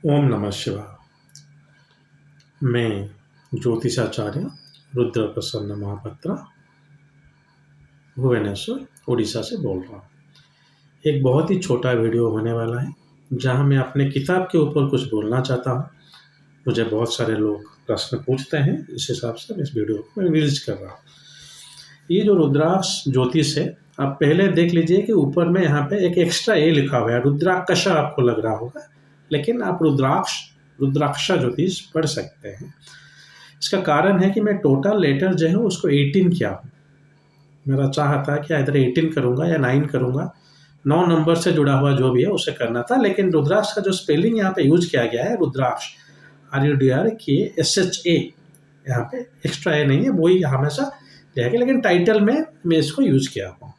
ओम नमः शिवाय। मैं ज्योतिषाचार्य रुद्र प्रसन्न महापात्रा भुवनेश्वर उड़ीसा से बोल रहा हूँ। एक बहुत ही छोटा वीडियो होने वाला है जहाँ मैं अपने किताब के ऊपर कुछ बोलना चाहता हूँ। मुझे बहुत सारे लोग प्रश्न पूछते हैं, इस हिसाब से मैं इस वीडियो को रिलीज कर रहा हूँ। ये जो रुद्राक्ष ज्योतिष है, आप पहले देख लीजिए कि ऊपर में यहाँ पे एक एक्स्ट्रा ए लिखा हुआ है, रुद्राक्ष आपको लग रहा होगा, लेकिन आप रुद्राक्ष ज्योतिष पढ़ सकते हैं। इसका कारण है कि मैं टोटल लेटर जो है उसको 18 किया हूँ। मेरा चाह था कि इधर 18 करूँगा या 9 करूँगा, 9 नंबर से जुड़ा हुआ जो भी है उसे करना था, लेकिन रुद्राक्ष का जो स्पेलिंग यहाँ पे यूज किया गया है, रुद्राक्ष RUDRKSHA, यहाँ पे एक्स्ट्रा ए नहीं है, वही हमेशा रहेगा, लेकिन टाइटल में मैं इसको यूज किया हूँ।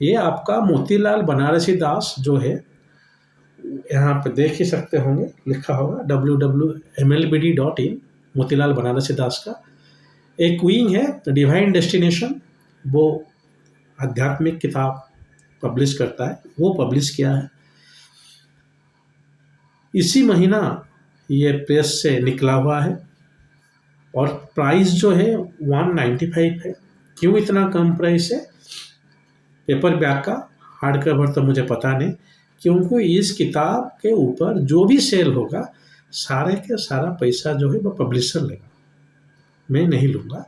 ये आपका मोतीलाल बनारसी दास जो है, यहाँ पे देख ही सकते होंगे, लिखा होगा www.mlbd.in, मोतीलाल बनारसी दास का एक विंग है डिवाइन डेस्टिनेशन, वो आध्यात्मिक किताब पब्लिश करता है, वो पब्लिश किया है। इसी महीना ये प्रेस से निकला हुआ है और प्राइस जो है 195 है। क्यों इतना कम प्राइस है? पेपर बैक का, हार्ड कवर तो मुझे पता नहीं, क्योंकि इस किताब के ऊपर जो भी सेल होगा सारे के सारा पैसा जो है वो पब्लिशर लेगा, मैं नहीं लूँगा।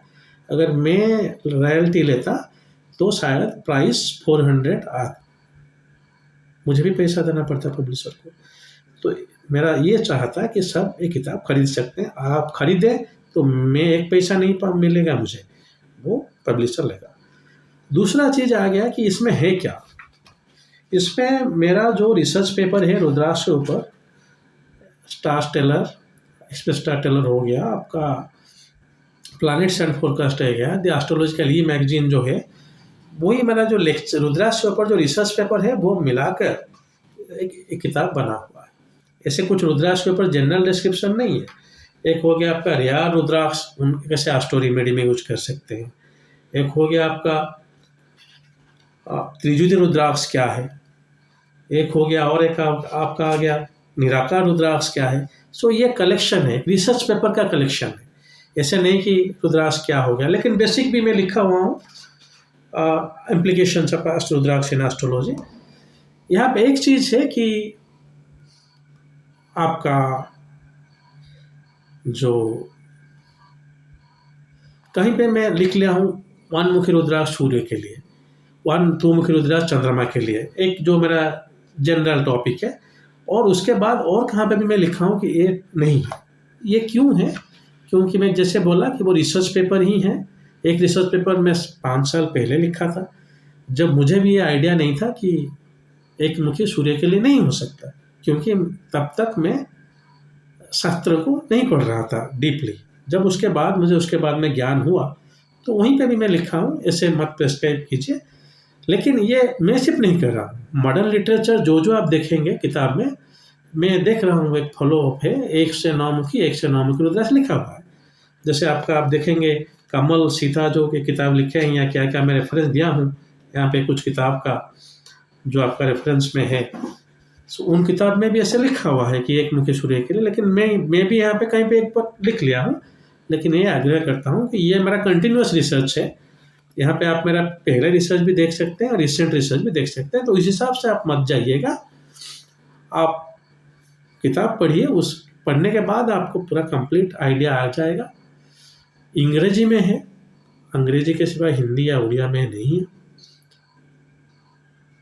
अगर मैं रॉयल्टी लेता तो शायद प्राइस 400 आ, मुझे भी पैसा देना पड़ता पब्लिशर को। तो मेरा ये चाहता कि सब ये किताब खरीद सकते हैं, आप खरीदें तो मैं एक पैसा नहीं मिलेगा मुझे, वो पब्लिशर लेगा। दूसरा चीज़ आ गया कि इसमें है क्या। इसमें मेरा जो रिसर्च पेपर है रुद्राक्ष के ऊपर, स्टार टेलर, इसमें स्टार टेलर हो गया, आपका प्लैनेट्स एंड फोरकास्ट है गया, द एस्ट्रोलॉजिकल ई मैगजीन जो है, वही मेरा जो लेक्चर रुद्राक्ष के ऊपर जो रिसर्च पेपर है वो मिलाकर एक किताब बना हुआ है। ऐसे कुछ रुद्राक्ष के ऊपर जनरल डिस्क्रिप्शन नहीं है। एक हो गया आपका रेयर रुद्राक्ष, उनके कैसे स्टोरी मेडी में यूज कर सकते हैं। एक हो गया आपका त्रिजुति रुद्राक्ष क्या है, एक हो गया, और एक आपका आ गया निराकार रुद्राक्ष क्या है। सो ये कलेक्शन है, रिसर्च पेपर का कलेक्शन है। ऐसे नहीं कि रुद्राक्ष क्या हो गया, लेकिन बेसिक भी मैं लिखा हुआ हूँ, implications of rudraksha in astrology. यहाँ पे एक चीज़ है कि आपका जो कहीं पे मैं लिख लिया हूँ वन मुखी रुद्राक्ष सूर्य के लिए, दो मुखी रुद्राक्ष चंद्रमा के लिए, एक जो मेरा जनरल टॉपिक है। और उसके बाद और कहाँ पे भी मैं लिखा हूँ कि ये नहीं है। ये क्यों है? क्योंकि मैं जैसे बोला कि वो रिसर्च पेपर ही है। एक रिसर्च पेपर मैं 5 साल पहले लिखा था, जब मुझे भी ये आइडिया नहीं था कि एक मुखी सूर्य के लिए नहीं हो सकता, क्योंकि तब तक मैं शास्त्र को नहीं पढ़ रहा था डीपली। जब उसके बाद में ज्ञान हुआ तो वहीं पे भी मैं लिखा हूँ, ऐसे मत प्रेस्क्राइब कीजिए। लेकिन ये मैं सिर्फ नहीं कर रहा, मॉडर्न लिटरेचर जो आप देखेंगे किताब में, मैं देख रहा हूँ एक फॉलो अप है, 1 से 9 मुखी रुद्राक्ष लिखा हुआ है। जैसे आप देखेंगे कमल सीता जो की किताब लिखे हैं, या क्या क्या मैं रेफरेंस दिया हूँ यहाँ पे कुछ किताब का जो आपका रेफरेंस में है। सो उन किताब में भी ऐसे लिखा हुआ है कि एक मुखी सूर्य के लिए, लेकिन मैं भी यहाँ पे कहीं पे एक बार लिख लिया हूँ। लेकिन ये आग्रह करता हूँ कि ये मेरा कंटिन्यूस रिसर्च है। यहाँ पे आप मेरा पहले रिसर्च भी देख सकते हैं और रिसेंट रिसर्च भी देख सकते हैं, तो इस हिसाब से आप मत जाइएगा। आप किताब पढ़िए, उस पढ़ने के बाद आपको पूरा कंप्लीट आइडिया आ जाएगा। अंग्रेजी में है, अंग्रेजी के सिवा हिंदी या उड़िया में नहीं है।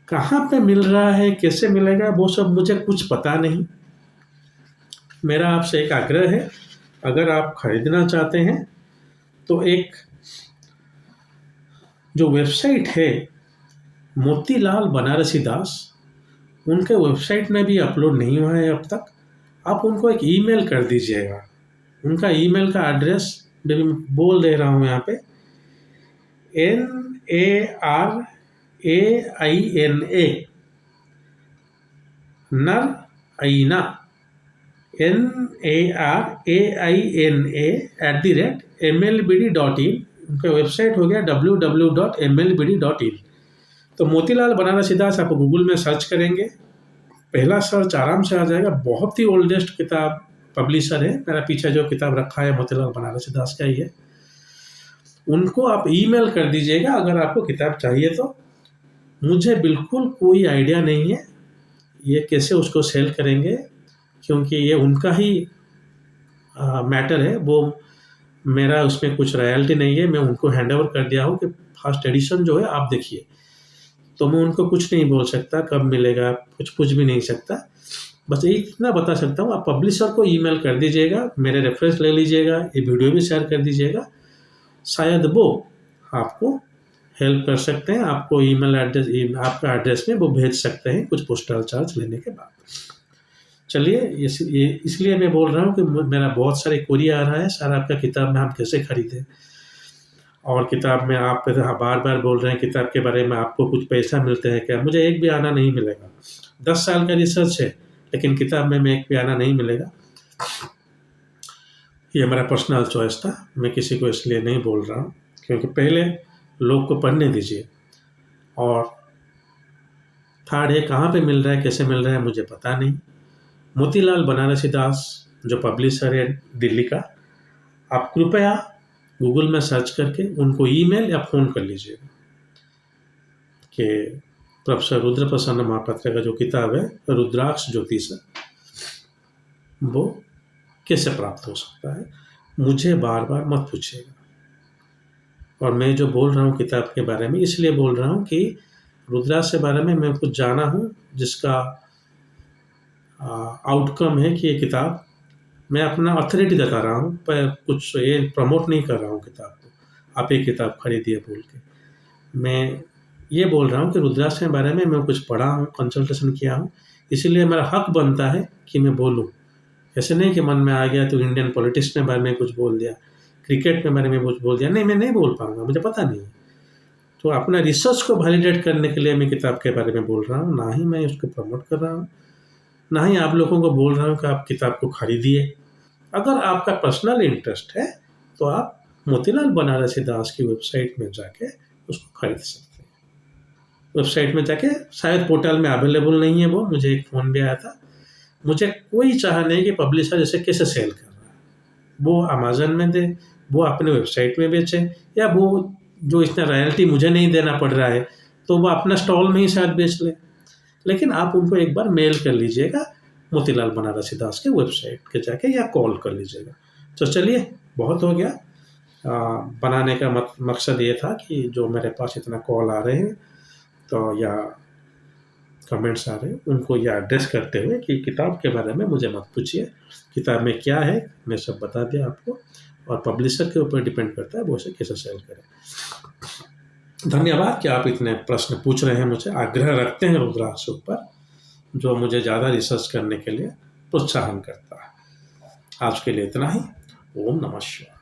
कहाँ पे मिल रहा है, कैसे मिलेगा, वो सब मुझे कुछ पता नहीं। मेरा आपसे एक आग्रह है, अगर आप खरीदना चाहते हैं तो एक जो वेबसाइट है मोतीलाल बनारसी दास, उनके वेबसाइट में भी अपलोड नहीं हुआ है अब तक। आप उनको एक ईमेल कर दीजिएगा। उनका ईमेल का एड्रेस मैं बोल दे रहा हूँ यहाँ पे, NARAINA NARAINA NARAINA@mlbd.in। उनका वेबसाइट हो गया www.mlbd.in। तो मोतीलाल बनारसी दास आप गूगल में सर्च करेंगे पहला सर्च आराम से आ जाएगा। बहुत ही ओल्डेस्ट किताब पब्लिशर है, मेरा पीछे जो किताब रखा है मोतीलाल बनारसी दास का ही है। उनको आप ईमेल कर दीजिएगा अगर आपको किताब चाहिए तो। मुझे बिल्कुल कोई आइडिया नहीं है ये कैसे उसको सेल करेंगे, क्योंकि ये उनका ही मैटर है। वो मेरा उसमें कुछ रॉयल्टी नहीं है, मैं उनको हैंड ओवर कर दिया हूँ कि फर्स्ट एडिशन जो है आप देखिए। तो मैं उनको कुछ नहीं बोल सकता, कब मिलेगा कुछ भी नहीं सकता। बस इतना बता सकता हूँ, आप पब्लिशर को ईमेल कर दीजिएगा, मेरे रेफरेंस ले लीजिएगा, ये वीडियो भी शेयर कर दीजिएगा, शायद वो आपको हेल्प कर सकते हैं। आपको ईमेल एड्रेस, आपका एड्रेस में वो भेज सकते हैं कुछ पोस्टल चार्ज लेने के बाद। चलिए, इसलिए मैं बोल रहा हूँ कि मेरा बहुत सारे क्वेरी आ रहा है, सर आपका किताब में हम कैसे खरीदें, और किताब में आप बार बार बोल रहे हैं किताब के बारे में आपको कुछ पैसा मिलते हैं क्या। मुझे एक भी आना नहीं मिलेगा। 10 साल का रिसर्च है, लेकिन किताब में एक भी आना नहीं मिलेगा। ये मेरा पर्सनल चॉइस था, मैं किसी को इसलिए नहीं बोल रहा हूँ, क्योंकि पहले लोग को पढ़ने दीजिए। और थर्ड, ये कहाँ पे मिल रहा है, कैसे मिल रहा है, मुझे पता नहीं। मोतीलाल बनारसी दास जो पब्लिशर है दिल्ली का, आप कृपया गूगल में सर्च करके उनको ईमेल या फ़ोन कर लीजिएगा कि प्रोफेसर रुद्र प्रसन्न महापात्र का जो किताब है रुद्राक्ष ज्योतिष, वो कैसे प्राप्त हो सकता है। मुझे बार बार मत पूछिएगा। और मैं जो बोल रहा हूँ किताब के बारे में, इसलिए बोल रहा हूँ कि रुद्राक्ष के बारे में मैं कुछ जाना हूँ, जिसका आउटकम है कि ये किताब, मैं अपना अथॉरिटी बता रहा हूँ, पर कुछ ये प्रमोट नहीं कर रहा हूँ किताब को, आप ये किताब खरीदिए बोल के। मैं ये बोल रहा हूँ कि रुद्राक्ष के बारे में मैं कुछ पढ़ा हूँ, कंसल्टेशन किया हूँ, इसीलिए मेरा हक बनता है कि मैं बोलूँ। ऐसे नहीं कि मन में आ गया तो इंडियन पॉलिटिक्स के बारे में कुछ बोल दिया, क्रिकेट के बारे में कुछ बोल दिया। नहीं, मैं नहीं बोल पाऊँगा, मुझे पता नहीं। तो अपना रिसर्च को वैलिडेट करने के लिए मैं किताब के बारे में बोल रहा हूँ, ना ही मैं उसको प्रमोट कर रहा हूँ, ना ही आप लोगों को बोल रहा हूँ कि आप किताब को खरीदिए। अगर आपका पर्सनल इंटरेस्ट है तो आप मोतीलाल बनारसी दास की वेबसाइट में जाके उसको खरीद सकते हैं। वेबसाइट में जाके, शायद पोर्टल में अवेलेबल नहीं है वो, मुझे एक फ़ोन भी आया था। मुझे कोई चाह नहीं कि पब्लिशर जैसे कैसे सेल कर रहा है, वो अमेज़न में दे, वो अपने वेबसाइट में बेचे, या वो जो इतना रॉयल्टी मुझे नहीं देना पड़ रहा है तो वो अपना स्टॉल में ही शायद बेच ले। लेकिन आप उनको एक बार मेल कर लीजिएगा मोतीलाल बनारसी दास के वेबसाइट के जाके, या कॉल कर लीजिएगा। तो चलिए, बहुत हो गया। बनाने का मकसद ये था कि जो मेरे पास इतना कॉल आ रहे हैं तो या कमेंट्स आ रहे हैं, उनको यह एड्रेस करते हुए कि किताब के बारे में मुझे मत पूछिए, किताब में क्या है मैं सब बता दिया आपको, और पब्लिशर के ऊपर डिपेंड करता है वो उसे कैसे सेल करें। धन्यवाद कि आप इतने प्रश्न पूछ रहे हैं, मुझे आग्रह रखते हैं रुद्राक्ष ऊपर, जो मुझे ज़्यादा रिसर्च करने के लिए प्रोत्साहन करता है। आज के लिए इतना ही। ओम नमः शिवाय।